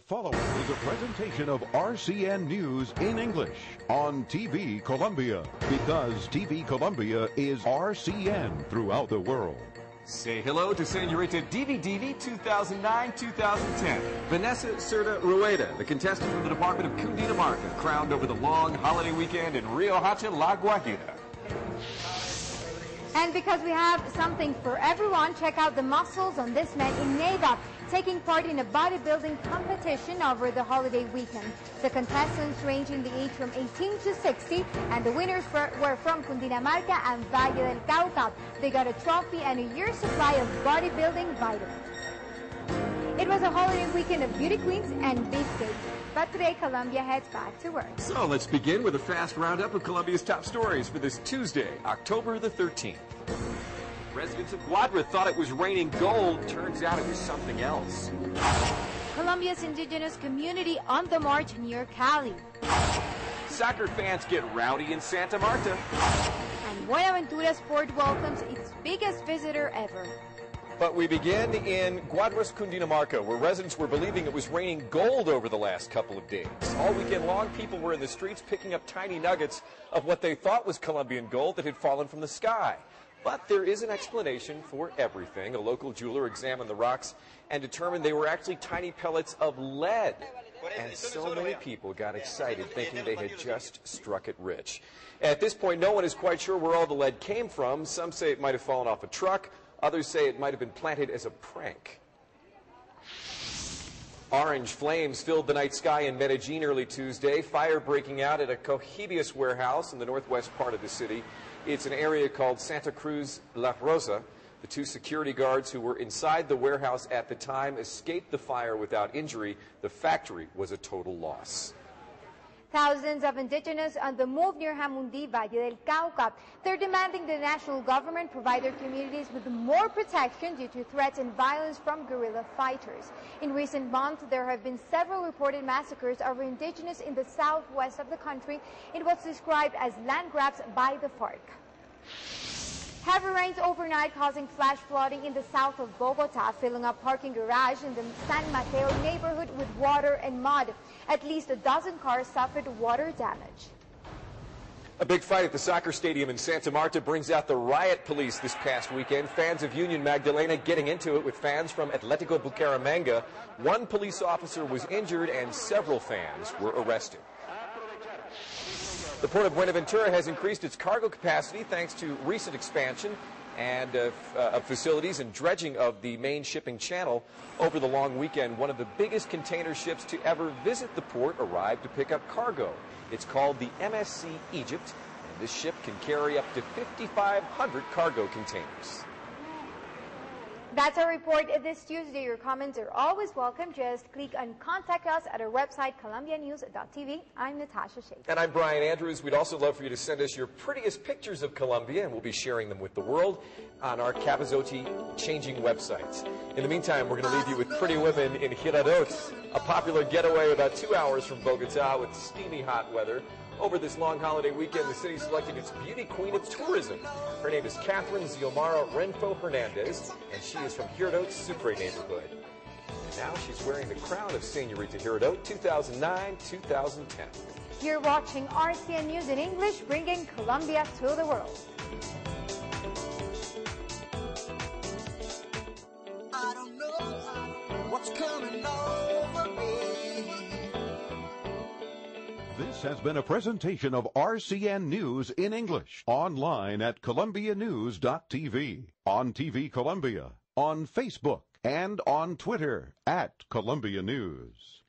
following is a presentation of RCN News in English on TV Colombia, because TV Colombia is RCN throughout the world. Say hello to Senorita DVD 2009-2010. Vanessa Cerda Rueda, the contestant from the Department of Cundinamarca, crowned over the long holiday weekend in Rio Hacha, La Guajira. And because we have something for everyone, check out the muscles on this man in Neiva, taking part in a bodybuilding competition over the holiday weekend. The contestants range in the age from 18 to 60, and the winners were from Cundinamarca and Valle del Cauca. They got a trophy and a year's supply of bodybuilding vitamins. It was a holiday weekend of beauty queens and beef cakes. But today, Colombia heads back to work. So let's begin with a fast roundup of Colombia's top stories for this Tuesday, October the 13th. Residents of Guadra thought it was raining gold. Turns out it was something else. Colombia's indigenous community on the march near Cali. Soccer fans get rowdy in Santa Marta. And Buenaventura Sport welcomes its biggest visitor ever. But we begin in Guadras, Cundinamarca, where residents were believing it was raining gold over the last couple of days. All weekend long, people were in the streets picking up tiny nuggets of what they thought was Colombian gold that had fallen from the sky. But there is an explanation for everything. A local jeweler examined the rocks and determined they were actually tiny pellets of lead. And so many people got excited thinking they had just struck it rich. At this point, no one is quite sure where all the lead came from. Some say it might have fallen off a truck. Others say it might have been planted as a prank. Orange flames filled the night sky in Medellin early Tuesday. Fire breaking out at a Cohibius warehouse in the northwest part of the city. It's an area called Santa Cruz La Rosa. The two security guards who were inside the warehouse at the time escaped the fire without injury. The factory was a total loss. Thousands of indigenous on the move near Jamundí, Valle del Cauca. They're demanding the national government provide their communities with more protection due to threats and violence from guerrilla fighters. In recent months, there have been several reported massacres of indigenous in the southwest of the country in what's described as land grabs by the FARC. Heavy rains overnight causing flash flooding in the south of Bogota, filling a parking garage in the San Mateo neighborhood with water and mud. At least a dozen cars suffered water damage. A big fight at the soccer stadium in Santa Marta brings out the riot police this past weekend. Fans of Union Magdalena getting into it with fans from Atletico Bucaramanga. One police officer was injured and several fans were arrested. The Port of Buenaventura has increased its cargo capacity thanks to recent expansion and of facilities and dredging of the main shipping channel. Over the long weekend, one of the biggest container ships to ever visit the port arrived to pick up cargo. It's called the MSC Egypt, and this ship can carry up to 5,500 cargo containers. That's our report this Tuesday. Your comments are always welcome. Just click and contact us at our website, colombianews.tv. I'm Natasha Shea. And I'm Brian Andrews. We'd also love for you to send us your prettiest pictures of Colombia, and we'll be sharing them with the world on our Capizote changing websites. In the meantime, we're going to leave you with pretty women in Girardot, a popular getaway about 2 hours from Bogota with steamy hot weather. Over this long holiday weekend, the city selected its beauty queen of tourism. Her name is Catherine Xiomara Renfo Hernandez, and she is from Girardot's Sucre neighborhood. Now she's wearing the crown of Senorita Girardot 2009-2010. You're watching RCN News in English, bringing Colombia to the world. I don't know what's coming over me. This has been a presentation of RCN News in English, online at colombianews.tv, on TV Colombia, on Facebook, and on Twitter at Colombia News.